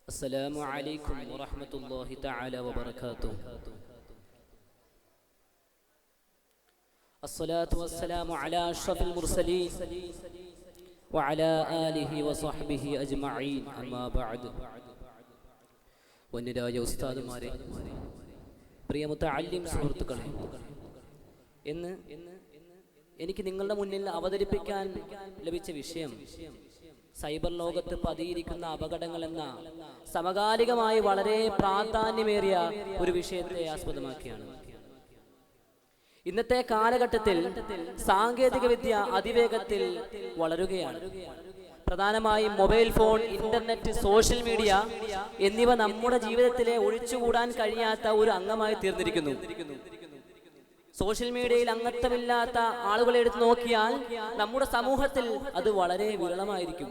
السلام عليكم ورحمة الله تعالى وبركاته. الصلاة والسلام على أشرف المرسلين وعلى آله وصحبه أجمعين. أما بعد. വന്യരായ ഉസ്താദുമാരെ, പ്രിയ മുതഅല്ലിം സുഹൃത്തുക്കളെ, ഇന്ന് എനിക്ക് നിങ്ങളുടെ മുന്നിൽ അവതരിപ്പിക്കാൻ ലഭിച്ച വിഷയം സൈബർ ലോകത്ത് പതിയിരിക്കുന്ന അപകടങ്ങൾ എന്ന സമകാലികമായി വളരെ പ്രാധാന്യമേറിയ ഒരു വിഷയത്തെ ആസ്പദമാക്കിയാണ്. ഇന്നത്തെ കാലഘട്ടത്തിൽ സാങ്കേതിക വിദ്യ അതിവേഗത്തിൽ വളരുകയാണ്. പ്രധാനമായും mobile phone, internet, social media എന്നിവ നമ്മുടെ ജീവിതത്തിലെ ഒഴിച്ചുകൂടാൻ കഴിയാത്ത ഒരു അംഗമായി തീർന്നിരിക്കുന്നു. സോഷ്യൽ മീഡിയയിൽ അംഗത്വമില്ലാത്ത ആളുകളെ എടുത്തു നോക്കിയാൽ നമ്മുടെ സമൂഹത്തിൽ അത് വളരെ വിരളമായിരിക്കും.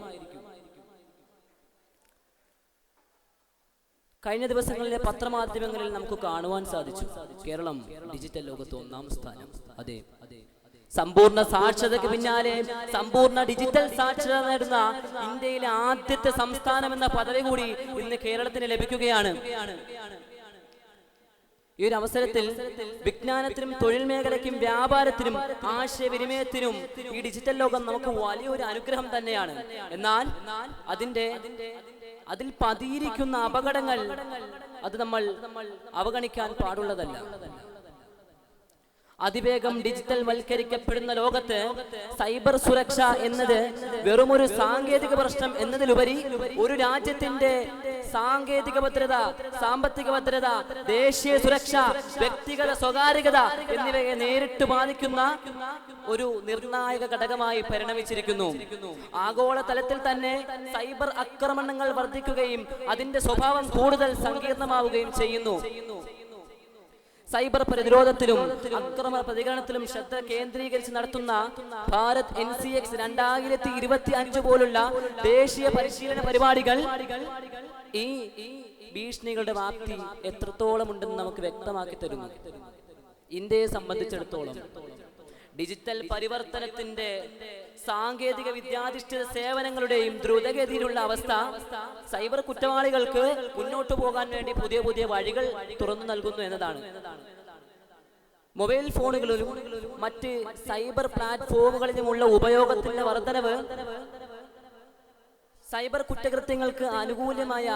കഴിഞ്ഞ ദിവസങ്ങളിലെ പത്രമാധ്യമങ്ങളിൽ നമുക്ക് കാണുവാൻ സാധിച്ചു, കേരളം ഡിജിറ്റൽ ലോകത്ത് 1-ാം സ്ഥാനം. അതെ, സമ്പൂർണ്ണ സാക്ഷരതയ്ക്ക് പിന്നാലെ സമ്പൂർണ്ണ ഡിജിറ്റൽ സാക്ഷരത നേടുന്ന ഇന്ത്യയിലെ ആദ്യത്തെ സംസ്ഥാനം എന്ന പദവി കൂടി ഇന്ന് കേരളത്തിന് ലഭിക്കുകയാണ്. ഈ ഒരു അവസരത്തിൽ വിജ്ഞാനത്തിനും തൊഴിൽ മേഖലയ്ക്കും വ്യാപാരത്തിനും ആശയവിനിമയത്തിനും ഈ ഡിജിറ്റൽ ലോകം നമുക്ക് വലിയൊരു അനുഗ്രഹം തന്നെയാണ്. എന്നാൽ അതിൽ പതിയിരിക്കുന്ന അപകടങ്ങൾ അത് നമ്മൾ അവഗണിക്കാൻ പാടുള്ളതല്ല. അതിവേഗം ഡിജിറ്റൽ വൽക്കരിക്കപ്പെടുന്ന ലോകത്ത് സൈബർ സുരക്ഷ എന്നത് വെറുമൊരു സാങ്കേതിക പ്രശ്നം എന്നതിലുപരി ഒരു രാജ്യത്തിന്റെ സാങ്കേതിക ഭദ്രത, സാമ്പത്തിക ഭദ്രത, ദേശീയ സുരക്ഷ, വ്യക്തിഗത സ്വകാര്യത എന്നിവയെ നേരിട്ട് ബാധിക്കുന്ന ഒരു നിർണായക ഘടകമായി പരിണമിച്ചിരിക്കുന്നു. ആഗോള തലത്തിൽ തന്നെ സൈബർ ആക്രമണങ്ങൾ വർദ്ധിക്കുകയും അതിന്റെ സ്വഭാവം കൂടുതൽ സങ്കീർണമാവുകയും ചെയ്യുന്നു. സൈബർ പ്രതിരോധത്തിലും അക്രമ പ്രതികരണത്തിലും ശ്രദ്ധ കേന്ദ്രീകരിച്ച് നടത്തുന്ന ഭാരത് NCX 2025 പോലുള്ള ദേശീയ പരിശീലന പരിപാടികൾ ഈ ഭീഷണികളുടെ വ്യാപ്തി എത്രത്തോളം ഉണ്ടെന്ന് നമുക്ക് വ്യക്തമാക്കി തരുന്നു. ഇന്ത്യയെ സംബന്ധിച്ചിടത്തോളം ഡിജിറ്റൽ പരിവർത്തനത്തിന്റെ സാങ്കേതിക വിദ്യാധിഷ്ഠിത സേവനങ്ങളുടെയും ദ്രുതഗതിയിലുള്ള അവസ്ഥ സൈബർ കുറ്റവാളികൾക്ക് മുന്നോട്ടു പോകാൻ വേണ്ടി പുതിയ പുതിയ വഴികൾ തുറന്നു നൽകുന്നു എന്നതാണ്. മൊബൈൽ ഫോണുകളിലും മറ്റ് സൈബർ പ്ലാറ്റ്ഫോമുകളിലുമുള്ള ഉപയോഗത്തിന്റെ വർധനവ് സൈബർ കുറ്റകൃത്യങ്ങൾക്ക് അനുകൂലമായ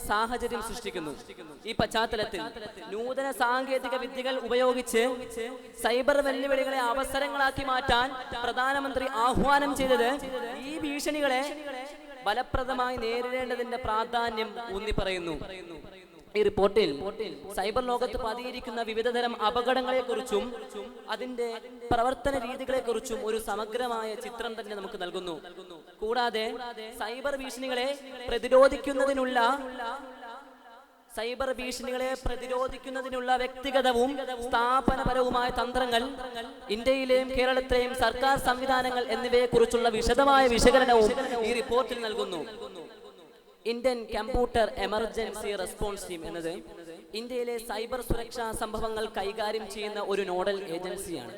സാഹചര്യം സൃഷ്ടിക്കുന്നു. ഈ പശ്ചാത്തലത്തിൽ നൂതന സാങ്കേതിക വിദ്യകൾ ഉപയോഗിച്ച് സൈബർ വെല്ലുവിളികളെ അവസരങ്ങളാക്കി മാറ്റാൻ പ്രധാനമന്ത്രി ആഹ്വാനം ചെയ്തത് ഈ ഭീഷണികളെ ഫലപ്രദമായി നേരിടേണ്ടതിന്റെ പ്രാധാന്യം ഊന്നി പറയുന്നു. ഈ റിപ്പോർട്ടിൽ സൈബർ ലോകത്ത് പതിയിരിക്കുന്ന വിവിധതരം അപകടങ്ങളെക്കുറിച്ചും അതിന്റെ പ്രവർത്തന രീതികളെക്കുറിച്ചും ഒരു സമഗ്രമായ ചിത്രം തന്നെ നമുക്ക് നൽകുന്നു. കൂടാതെ സൈബർ ഭീഷണികളെ പ്രതിരോധിക്കുന്നതിനുള്ള വ്യക്തിഗതവും സ്ഥാപനപരവുമായ തന്ത്രങ്ങൾ, ഇന്ത്യയിലെയും കേരളത്തിലെയും സർക്കാർ സംവിധാനങ്ങൾ എന്നിവയെക്കുറിച്ചുള്ള വിശദമായ വിശകലനവും ഈ റിപ്പോർട്ടിൽ നൽകുന്നു. Indian computer emergency response team എന്നത് ഇന്ത്യയിലെ സൈബർ സുരക്ഷാ സംഭവങ്ങൾ കൈകാര്യം ചെയ്യുന്ന ഒരു നോഡൽ ഏജൻസിയാണ്.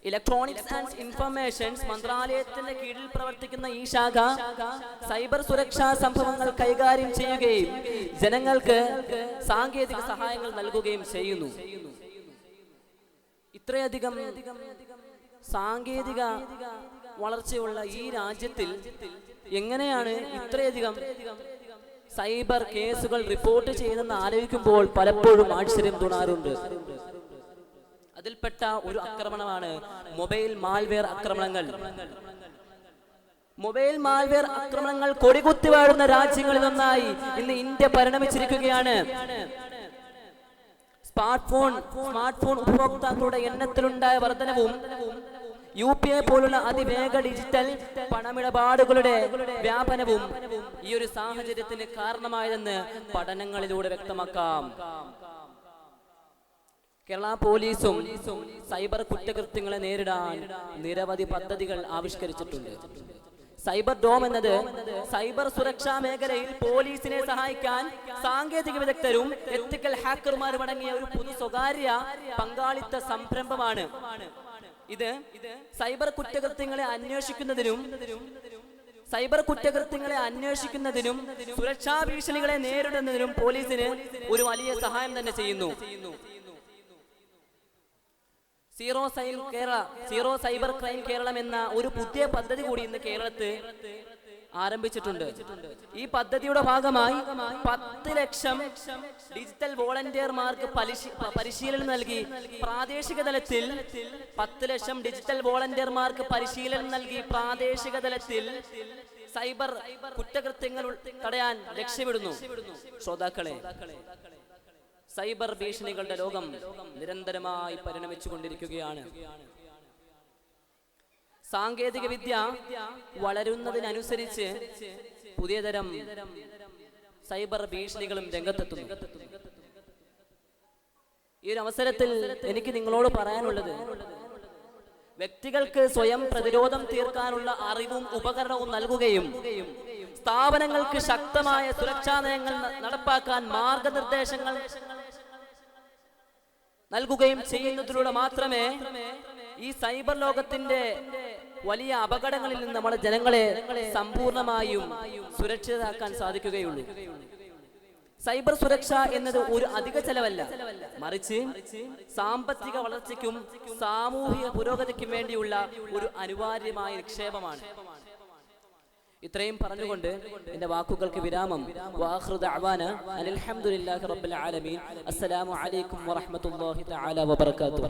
ഇലക്ട്രോണിക്സ് ആൻഡ് ഇൻഫർമേഷൻസ് മന്ത്രാലയത്തിന്റെ കീഴിൽ പ്രവർത്തിക്കുന്ന ഈ ശാഖ സൈബർ സുരക്ഷാ സംഭവങ്ങൾ കൈകാര്യം ചെയ്യുകയും ജനങ്ങൾക്ക് സാങ്കേതിക സഹായങ്ങൾ നൽകുകയും ചെയ്യുന്നു. ഇത്രയധികം സാങ്കേതിക വളർച്ചയുള്ള ഈ രാജ്യത്തിൽ എങ്ങനെയാണ് ഇത്രയധികം സൈബർ കേസുകൾ റിപ്പോർട്ട് ചെയ്തെന്ന് ആലോചിക്കുമ്പോൾ പലപ്പോഴും ആശ്ചര്യം തോന്നാറുണ്ട്. അതിൽപ്പെട്ട ഒരു ആക്രമണമാണ് മൊബൈൽ മാൽവെയർ ആക്രമണങ്ങൾ. മൊബൈൽ മാൽവെയർ ആക്രമണങ്ങൾ കൊടികുത്തി വാഴുന്ന രാജ്യങ്ങളിൽ ഒന്നായി ഇന്ന് ഇന്ത്യ പരിണമിച്ചിരിക്കുകയാണ്. സ്മാർട്ട് ഫോൺ ഉപഭോക്താക്കളുടെ എണ്ണത്തിലുണ്ടായ വർധനവും UPI പോലുള്ള അതിവേഗ ഡിജിറ്റൽ പണമിടപാടുകളുടെ വ്യാപനവും ഈ ഒരു സാഹചര്യത്തിന് കാരണമായതെന്ന് പഠനങ്ങളിലൂടെ വ്യക്തമാക്കാം. കേരള പോലീസും സൈബർ കുറ്റകൃത്യങ്ങളെ നേരിടാൻ നിരവധി പദ്ധതികൾ ആവിഷ്കരിച്ചിട്ടുണ്ട്. സൈബർ ഡോം എന്നത് സൈബർ സുരക്ഷാ മേഖലയിൽ പോലീസിനെ സഹായിക്കാൻ സാങ്കേതിക വിദഗ്ധരും എത്തിക്കൽ ഹാക്കർമാരും അടങ്ങിയ ഒരു പൊതു സ്വകാര്യ പങ്കാളിത്ത സംരംഭമാണ്. ഇത് സൈബർ കുറ്റകൃത്യങ്ങളെ അന്വേഷിക്കുന്നതിനും സൈബർ കുറ്റകൃത്യങ്ങളെ അന്വേഷിക്കുന്നതിനും സുരക്ഷാ ഭീഷണികളെ നേരിടുന്നതിനും പോലീസിന് ഒരു വലിയ സഹായം തന്നെ ചെയ്യുന്നു. സീറോ സൈബർ ക്രൈം കേരളം എന്ന ഒരു പുതിയ പദ്ധതി കൂടി ഇന്ന് കേരളത്തിൽ ആരംഭിച്ചിട്ടുണ്ട്. ഈ പദ്ധതിയുടെ ഭാഗമായി 10 ലക്ഷം ഡിജിറ്റൽ വോളണ്ടിയർമാർക്ക് പരിശീലനം നൽകി പ്രാദേശിക തലത്തിൽ 10 ലക്ഷം ഡിജിറ്റൽ വോളണ്ടിയർമാർക്ക് പരിശീലനം നൽകി പ്രാദേശിക തലത്തിൽ സൈബർ കുറ്റകൃത്യങ്ങൾ തടയാൻ ലക്ഷ്യമിടുന്നു. ശ്രോതാക്കളെ, സൈബർ ഭീഷണികളുടെ ലോകം നിരന്തരമായി പരിണമിച്ചുകൊണ്ടിരിക്കുകയാണ്. സാങ്കേതിക വിദ്യ വളരുന്നതിനനുസരിച്ച് പുതിയ തരം സൈബർ ഭീഷണികളും രംഗത്തെത്തുന്നു. ഈ ഒരു അവസരത്തിൽ എനിക്ക് നിങ്ങളോട് പറയാനുള്ളത്, വ്യക്തികൾക്ക് സ്വയം പ്രതിരോധം തീർക്കാനുള്ള അറിവും ഉപകരണവും നൽകുകയും സ്ഥാപനങ്ങൾക്ക് ശക്തമായ സുരക്ഷാ നയങ്ങൾ നടപ്പാക്കാൻ മാർഗനിർദ്ദേശങ്ങൾ നൽകുകയും ചെയ്യുന്നതിലൂടെ മാത്രമേ ഈ സൈബർ ലോകത്തിന്റെ വലിയ അപകടങ്ങളിൽ നിന്ന് നമ്മുടെ ജനങ്ങളെ സമ്പൂർണമായും സുരക്ഷിതരാക്കാൻ സാധിക്കുകയുള്ളൂ. സൈബർ സുരക്ഷ എന്നത് ഒരു അധിക ചെലവല്ല, മറിച്ച് സാമ്പത്തിക വളർച്ചയ്ക്കും സാമൂഹിക പുരോഗതിക്കും വേണ്ടിയുള്ള ഒരു അനിവാര്യമായ നിക്ഷേപമാണ്. ഇത്രയും പറഞ്ഞുകൊണ്ട് എന്റെ വാക്കുകൾക്ക് വിരാമം. വആഖിറു ദഅവാന അൽഹംദുലില്ലാഹി റബ്ബിൽ ആലമീൻ. അസ്സലാമു അലൈക്കും വറഹ്മത്തുള്ളാഹി തആല വബറകാതുഹു.